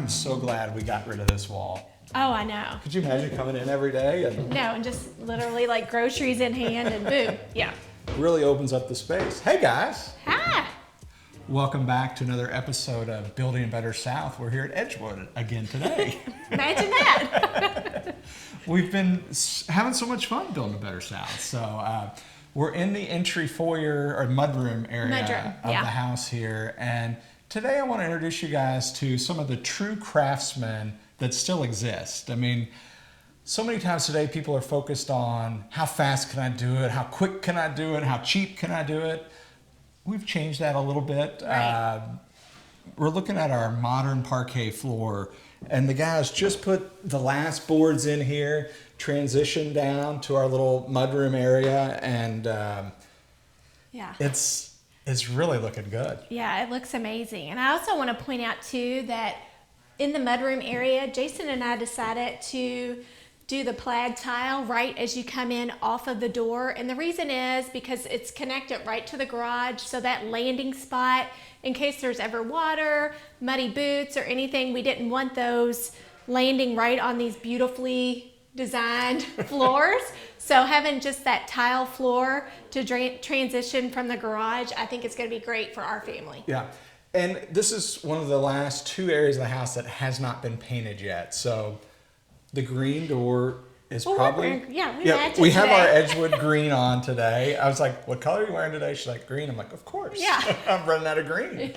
I'm so glad we got rid of this wall. Oh, I know. Could you imagine coming in every day? No, and just literally like groceries in hand and boom. Yeah. Really opens up the space. Hey guys. Hi. Welcome back to another episode of Building a Better South. We're here at Edgewood again today. Imagine that. We've been having so much fun building a better South. So we're in the entry foyer or mudroom area of the house here. And today I want to introduce you guys to some of the true craftsmen that still exist. I mean, so many times today people are focused on how fast can I do it, how quick can I do it, how cheap can I do it. We've changed that a little bit. Right. We're looking at our modern parquet floor, and the guys just put the last boards in here, transitioned down to our little mudroom area, and it's really looking good. Yeah, it looks amazing. And I also want to point out too that in the mudroom area, Jason and I decided to do the plaid tile right as you come in off of the door. And the reason is because it's connected right to the garage. So that landing spot, in case there's ever water, muddy boots or anything, we didn't want those landing right on these beautifully designed floors. So having just that tile floor to transition from the garage, I think it's gonna be great for our family. Yeah. And this is one of the last two areas of the house that has not been painted yet. So the green door is probably... we have our Edgewood green on today. I was like, what color are you wearing today? She's like, green. I'm like, of course. Yeah. I'm running out of green.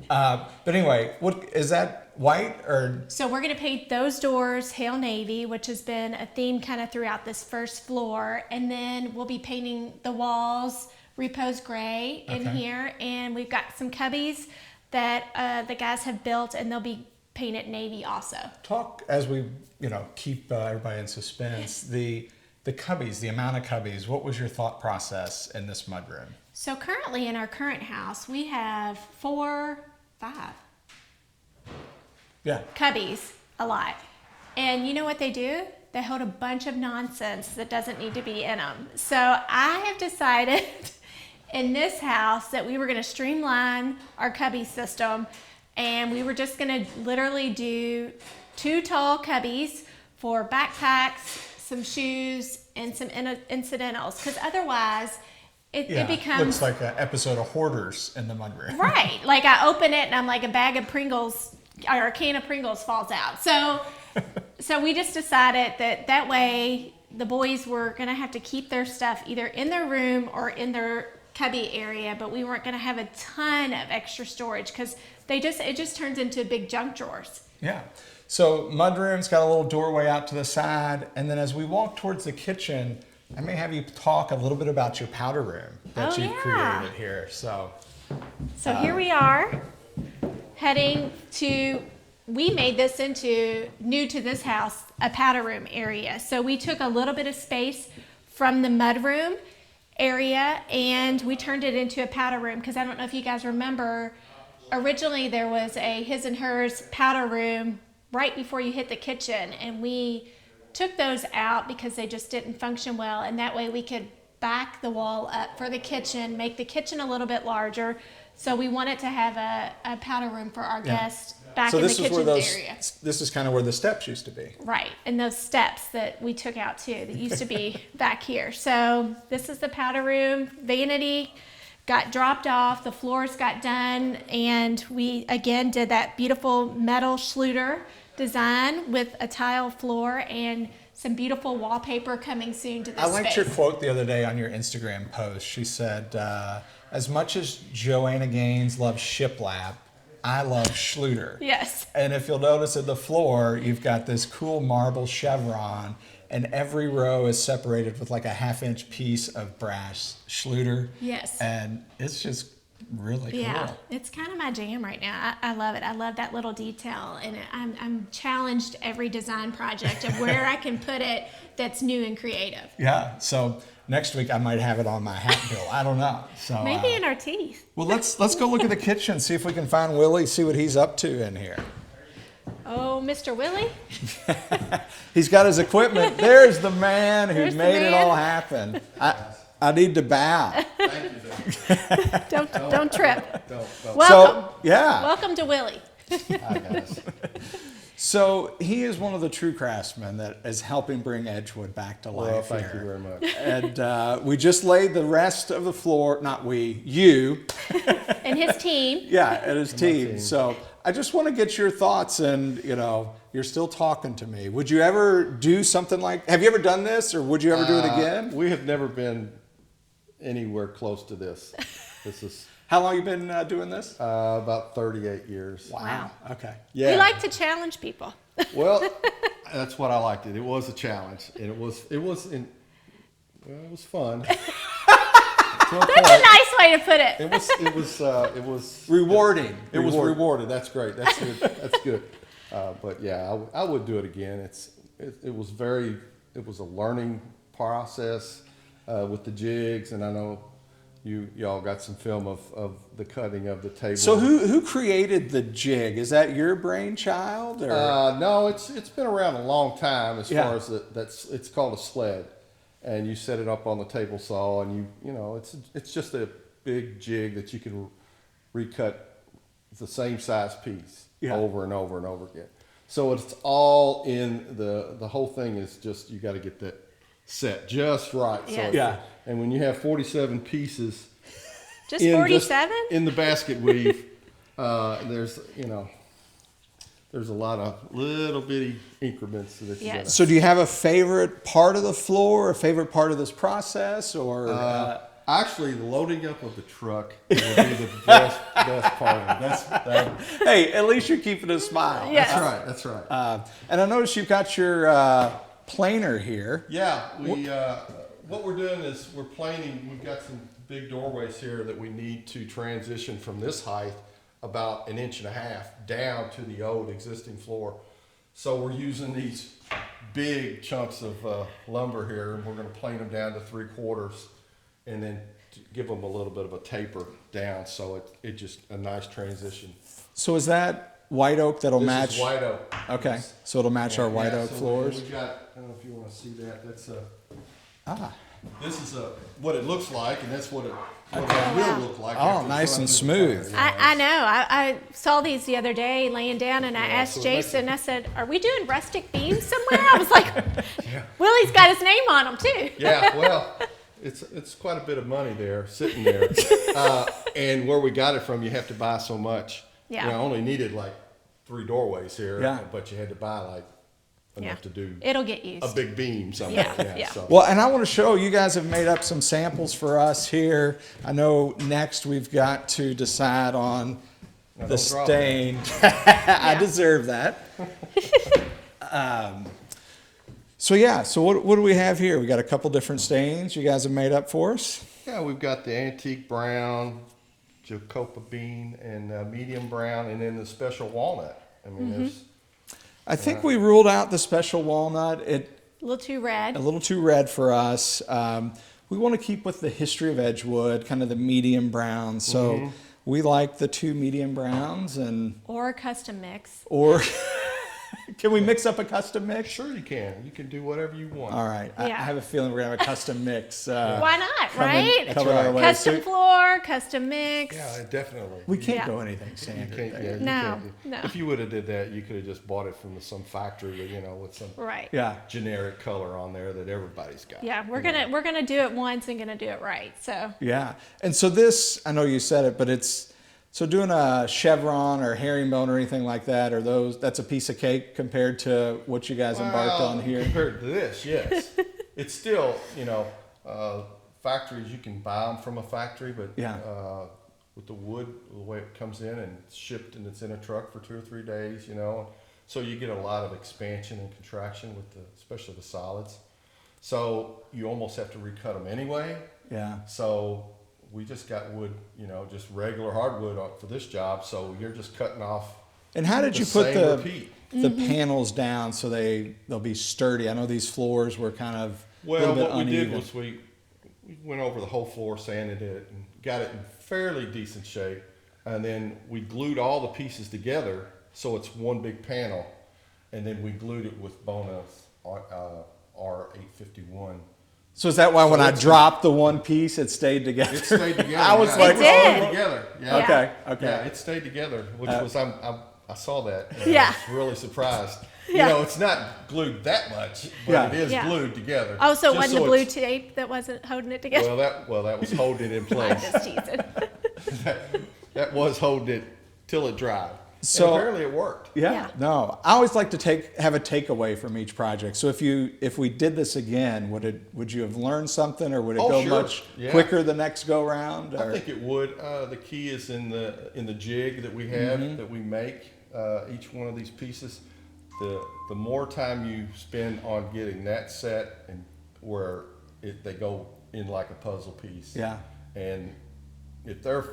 But anyway, what is that, white or... So we're going to paint those doors Hail Navy, which has been a theme kind of throughout this first floor. And then we'll be painting the walls Repose Gray in here. And we've got some cubbies that the guys have built, and they'll be painted navy also. Talk as we, keep everybody in suspense. The cubbies, the amount of cubbies. What was your thought process in this mudroom? So currently in our current house, we have 5 cubbies, a lot. And you know what they do? They hold a bunch of nonsense that doesn't need to be in them. So I have decided in this house that we were going to streamline our cubby system, and we were just going to literally do 2 tall cubbies for backpacks, some shoes, and some incidentals, because otherwise it becomes... looks like an episode of Hoarders in the mudroom. Right. Like I open it and I'm like a bag of Pringles or a can of Pringles falls out. So we just decided that way the boys were going to have to keep their stuff either in their room or in their cubby area, but we weren't going to have a ton of extra storage because it just turns into big junk drawers. Yeah. So mudroom's got a little doorway out to the side, and then as we walk towards the kitchen, I may have you talk a little bit about your powder room that you've created here. So here we are heading to... We made this into, new to this house, a powder room area. So we took a little bit of space from the mudroom area and we turned it into a powder room, because I don't know if you guys remember, originally there was a his and hers powder room right before you hit the kitchen, and we took those out because they just didn't function well, and that way we could back the wall up for the kitchen, make the kitchen a little bit larger. So we wanted to have a powder room for our guests back in the kitchen area. This is kind of where the steps used to be. Right, and those steps that we took out too, that used to be back here. So this is the powder room. Vanity got dropped off, the floors got done, and we again did that beautiful metal Schluter design with a tile floor and some beautiful wallpaper coming soon to this space. I liked your quote the other day on your Instagram post. She said, as much as Joanna Gaines loves shiplap, I love Schluter. Yes. And if you'll notice at the floor, you've got this cool marble chevron, and every row is separated with like a 1/2-inch piece of brass Schluter. Yes. And it's just really cool. Yeah, it's kind of my jam right now. I love it. I love that little detail, and I'm challenged every design project of where I can put it that's new and creative. Yeah, so next week I might have it on my hat bill. I don't know. So maybe in our teeth. Well, let's go look at the kitchen, see if we can find Willie, see what he's up to in here. Oh, Mr. Willie? He's got his equipment. There's the man who made it all happen. I need to bow. Don't trip. Welcome. Welcome. So, yeah. Welcome to Willie. Hi, guys. So he is one of the true craftsmen that is helping bring Edgewood back to life. Well, thank here. you very much. And we just laid the rest of the floor, not we, you. And his team. Yeah, and his team. team. So I just want to get your thoughts, and you're still talking to me. Would you ever do something like, have you ever done this, or would you ever do it again? We have never been anywhere close to this. This is How long you been doing this? about 38 years. Wow. Okay. Yeah. We like to challenge people. Well, that's what I liked it. It was a challenge, and it was fun. That's a nice way to put it. It was Rewarding. It was rewarded. That's great. That's good. That's good. But yeah, I would do it again. It was a learning process with the jigs, and I know y'all got some film of the cutting of the table. So who created the jig? Is that your brainchild? Or? No, it's been around a long time as Yeah. far as it's called a sled, and you set it up on the table saw, and it's just a big jig that you can recut the same size piece over and over and over again. So it's all in the whole thing is just you got to get that set just right. Yes. So Yeah. and when you have 47 pieces. Just 47? In the basket weave, there's a lot of little bitty increments that you Yes. gotta. So do you have a favorite part of the floor, a favorite part of this process, or? Actually, the loading up of the truck would be the best part of it. Hey, at least you're keeping a smile. Yeah. That's right. And I noticed you've got your planer here. Yeah, what we're doing is we're planing. We've got some big doorways here that we need to transition from this height about 1.5 inches down to the old existing floor. So we're using these big chunks of lumber here, and we're going to plane them down to 3/4, and then to give them a little bit of a taper down, so it just a nice transition. So is that white oak that'll match? This is white oak. Okay, so it'll match our white oak so floors. We got. I don't know if you want to see that. That's Ah, This is what it looks like, and that's what it will look like. Oh, after nice running and through the smooth. planer, I know. I saw these the other day laying down, and I asked so it makes Jason, I said, are we doing rustic beams somewhere? I was like, Willie's got his name on them too. Yeah, well, it's quite a bit of money there, sitting there. And where we got it from, you have to buy so much. Yeah. I only needed like 3 doorways here, Yeah. but you had to buy like enough to do It'll get used. a big beam somewhere. Yeah. So. well, and I want to show you guys have made up some samples for us here. I know next we've got to decide on the don't drop stain. I deserve that. So what do we have here? We got a couple different stains you guys have made up for us. Yeah, we've got the antique brown, Jacopa bean, and medium brown, and then the special walnut. I mean, there's. I think we ruled out the special walnut. A little too red. A little too red for us. We want to keep with the history of Edgewood, kind of the medium brown. So we like the 2 medium browns, Or a custom mix. or can we mix up a custom mix? Sure, you can. You can do whatever you want. All right. I have a feeling we're gonna have a custom mix. Why not, right? Coming our way. Custom So floor, custom mix. Yeah, definitely. we can't Yeah. go anything You standard. can't, there. yeah, you No, can't do- no. If you would have did that, you could have just bought it from some factory, with some Right. Yeah. generic color on there that everybody's got. Yeah, we're gonna do it once and gonna do it right. So Yeah. And so this, I know you said it, but it's so doing a chevron or herringbone or anything like that, or that's a piece of cake compared to what you guys embarked on here. Compared to this, yes. It's still, factories, you can buy them from a factory, but with the wood, the way it comes in and it's shipped and it's in a truck for 2 or 3 days, so you get a lot of expansion and contraction with especially the solids. So you almost have to recut them anyway. Yeah. So we just got wood, just regular hardwood for this job. So you're just cutting off. And how did the you put same the repeat. the panels down so they'll be sturdy? I know these floors were kind of a Well, little bit what we uneven. did was we went over the whole floor, sanded it, and got it in fairly decent shape. And then we glued all the pieces together so it's one big panel. And then we glued it with Bona R851. So is that why when I dropped the one piece, it stayed together? It stayed together. I was yeah. like, It did. It stayed together. Yeah. okay. Yeah, it stayed together, which was I'm I saw that. And Yeah. I was really surprised. Yeah. You know, it's not glued that much, but Yeah. it is Yeah. glued together. Oh, so it Just wasn't the blue it's- tape that wasn't holding it together? Well, that was holding it in I'm place. just teasing. That was holding it till it dried. So- And apparently it worked. Yeah. No, I always like to have a takeaway from each project. So if we did this again, would you have learned something, or would it Oh, go sure. much Yeah. quicker the next go round? I think it would. The key is in the jig that we have, Mm-hmm. that we make, each one of these pieces. The more time you spend on getting that set, and where they go in like a puzzle piece. Yeah. And if they're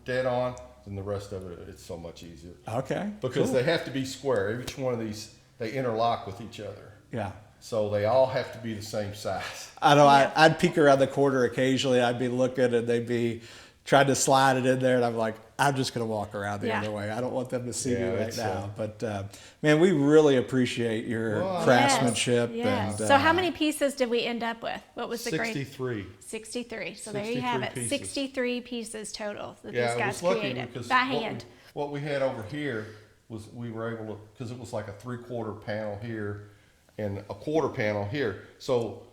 dead on, then the rest of it's so much easier. Okay. Because cool. they have to be square. Each one of these, they interlock with each other. Yeah. So they all have to be the same size. I know. I'd peek around the corner occasionally. I'd be looking, and they'd be trying to slide it in there, and I'm like, I'm just going to walk around the Yeah. other way. I don't want them to see Yeah, me right it's, now. But man, we really appreciate your Well, craftsmanship. Yes. And So how many pieces did we end up with? What was the grade? 63. 63. So there you have 63 it. pieces. 63 pieces total that Yeah, these it guys was lucky created because by hand. what we had over here was we were able to, because it was like a 3/4 panel here and a 1/4 panel here. So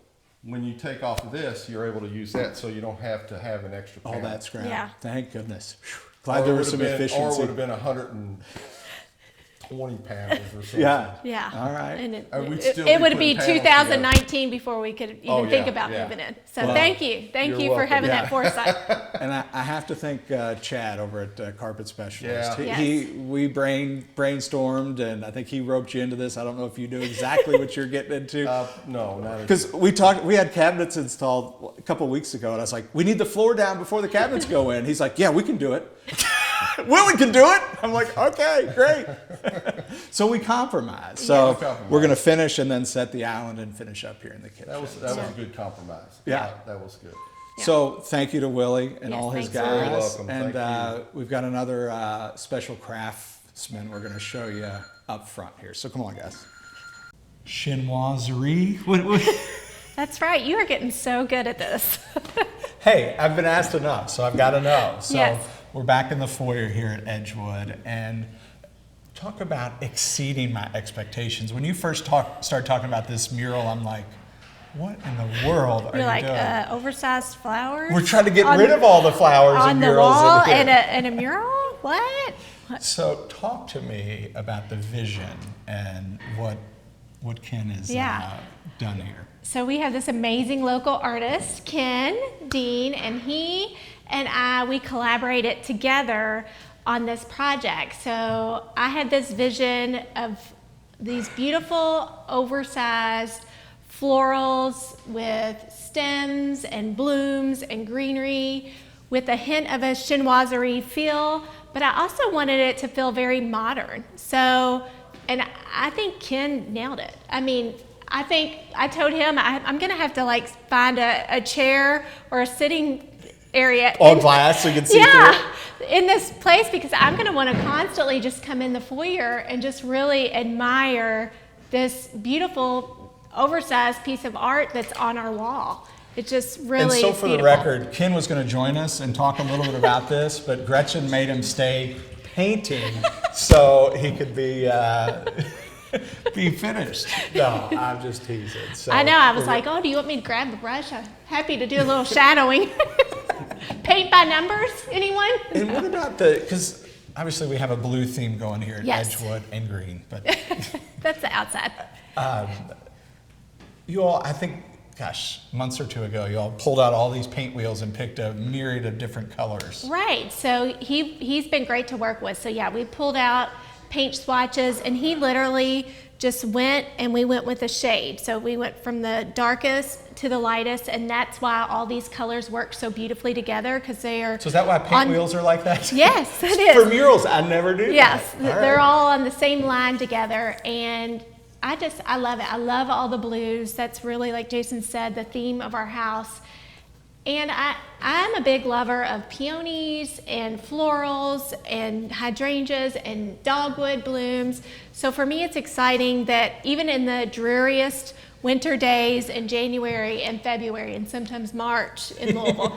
when you take off of this, you're able to use that, so you don't have to have an extra all panel. that scrap? Yeah. Thank goodness. Whew. Or Glad it there was would've some been- Or it efficiency. would have been 120 panels or something. Yeah. Yeah. All right. And And we'd it still be would be putting panels 2019 before we could even Oh, think yeah, about yeah. moving in. So Well, thank you. Thank you're you for welcome. having Yeah. that foresight. And I have to thank Chad over at Carpet Specialist. Yeah. Yes. We brainstormed, and I think he roped you into this. I don't know if you knew exactly what you're getting into. No, not Because we had cabinets installed a couple weeks ago, and I was like, we need the floor down before the cabinets go in. He's like, yeah, we can do it. Willie can do it. I'm like, okay, great. So we compromised. So We compromised. we're going to finish and then set the island and finish up here in the kitchen. That was a good compromise. Yeah. That was good. So thank you to Willie and Yes, all his thanks, guys. Willie. You're welcome. And Thank we've got another special craftsman we're going to show you up front here. So come on, guys. Chinoiserie. That's right. You are getting so good at this. Hey, I've been asked enough, so I've got to know. So Yes. we're back in the foyer here at Edgewood, and talk about exceeding my expectations. When you first started talking about this mural, I'm like, what in the world are You're you like doing? oversized flowers. We're trying to get on- rid of all the flowers on and the murals wall in here. and a mural. What? So talk to me about the vision and what Ken has Yeah. done here. So we have this amazing local artist, Ken Dean, and he and we collaborated together on this project. So I had this vision of these beautiful, oversized florals with stems and blooms and greenery with a hint of a chinoiserie feel, but I also wanted it to feel very modern. So, and I think Ken nailed it. I mean, I think I told him I'm gonna have to like find a chair or a sitting area. All glass so you can see Yeah, through it? in this place, because I'm gonna wanna constantly just come in the foyer and just really admire this beautiful oversized piece of art that's on our wall. It just really And so is for the beautiful. record, Ken was going to join us and talk a little bit about this, but Gretchen made him stay painting so he could be finished. No, I'm just teasing. So I know, I was like, oh, do you want me to grab the brush? I'm happy to do a little shadowing. Paint by numbers, anyone? And what about because obviously we have a blue theme going here at Yes. Edgewood and green, but That's the outside. you all, I think, gosh, months or two ago, you all pulled out all these paint wheels and picked a myriad of different colors. Right, so he's been great to work with. So yeah, we pulled out paint swatches and he literally just went and we went with a shade. So we went from the darkest to the lightest, and that's why all these colors work so beautifully together, because they are. So is that why paint wheels are like that? Yes, it is. For murals, I never do Yes, that. they're right. all on the same line together, and I love it. I love all the blues. That's really, like Jason said, the theme of our house. And I'm a big lover of peonies and florals and hydrangeas and dogwood blooms. So for me, it's exciting that even in the dreariest winter days in January and February and sometimes March in Louisville,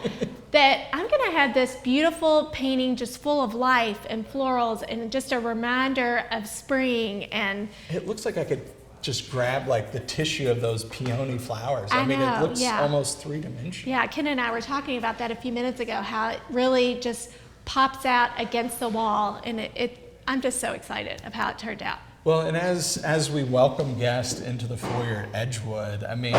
that I'm gonna have this beautiful painting just full of life and florals and just a reminder of spring. And it looks like I could just grab like the tissue of those peony flowers. I mean, know, it looks almost three-dimensional. Yeah, Ken and I were talking about that a few minutes ago, how it really just pops out against the wall, and I'm just so excited of how it turned out. Well, and as we welcome guests into the foyer at Edgewood, I mean,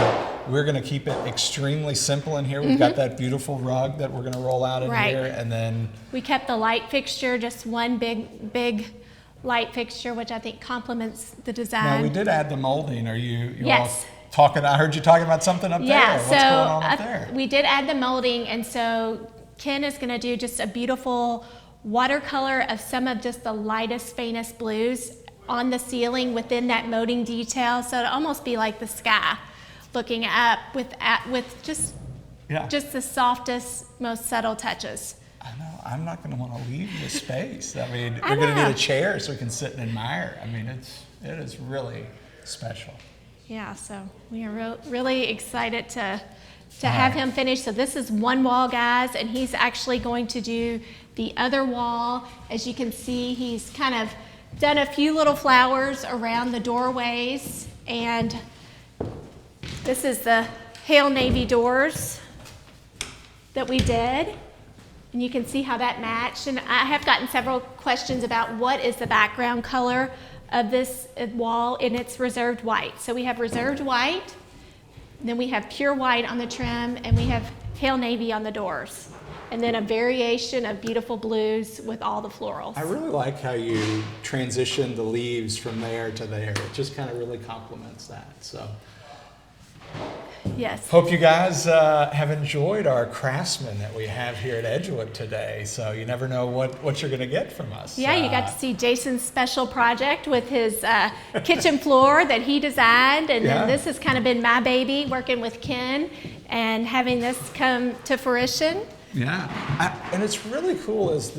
we're going to keep it extremely simple in here. We've got that beautiful rug that we're going to roll out in here, and then we kept the light fixture, just one big light fixture, which I think complements the design. Now, we did add the molding. Are you yes. all talking? I heard you talking about something up there. What's going on up there? We did add the molding, and so Ken is going to do just a beautiful watercolor of some of just the lightest, faintest blues on the ceiling within that molding detail, so it'll almost be like the sky looking up with just the softest, most subtle touches. I know. I'm not going to want to leave this space. I mean, we're going to need a chair so we can sit and admire. I mean, it is really special. Yeah, so we are really excited to have him finish. So this is one wall, guys, and he's actually going to do the other wall. As you can see, he's kind of done a few little flowers around the doorways, and this is the Hail Navy doors that we did, and you can see how that matched. And I have gotten several questions about what is the background color of this wall, and it's reserved white. So we have reserved white, then we have pure white on the trim, and we have Hail Navy on the doors. And then a variation of beautiful blues with all the florals. I really like how you transition the leaves from there to there. It just kind of really complements that. So, yes. Hope you guys have enjoyed our Craftsman that we have here at Edgewood today. So you never know what you're going to get from us. Yeah, you got to see Jason's special project with his kitchen floor that he designed, and then this has kind of been my baby, working with Ken and having this come to fruition. Yeah, and it's really cool as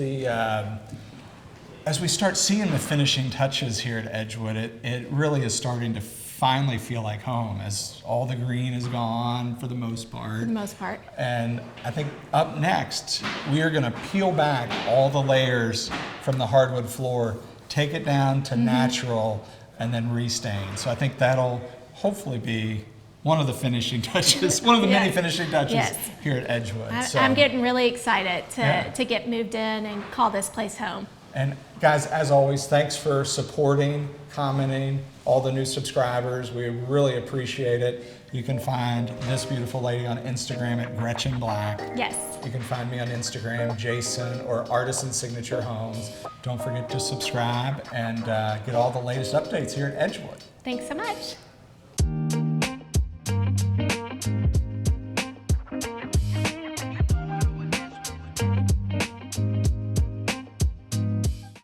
we start seeing the finishing touches here at Edgewood. It really is starting to finally feel like home, as all the green is gone for the most part. For the most part. And I think up next we are going to peel back all the layers from the hardwood floor, take it down to natural, and then restain. So I think that'll hopefully be one of the finishing touches, one of the many finishing touches here at Edgewood. I'm getting really excited to get moved in and call this place home. And guys, as always, thanks for supporting, commenting, all the new subscribers. We really appreciate it. You can find this beautiful lady on Instagram at Gretchen Black. Yes. You can find me on Instagram, Jason, or Artisan Signature Homes. Don't forget to subscribe and get all the latest updates here at Edgewood. Thanks so much.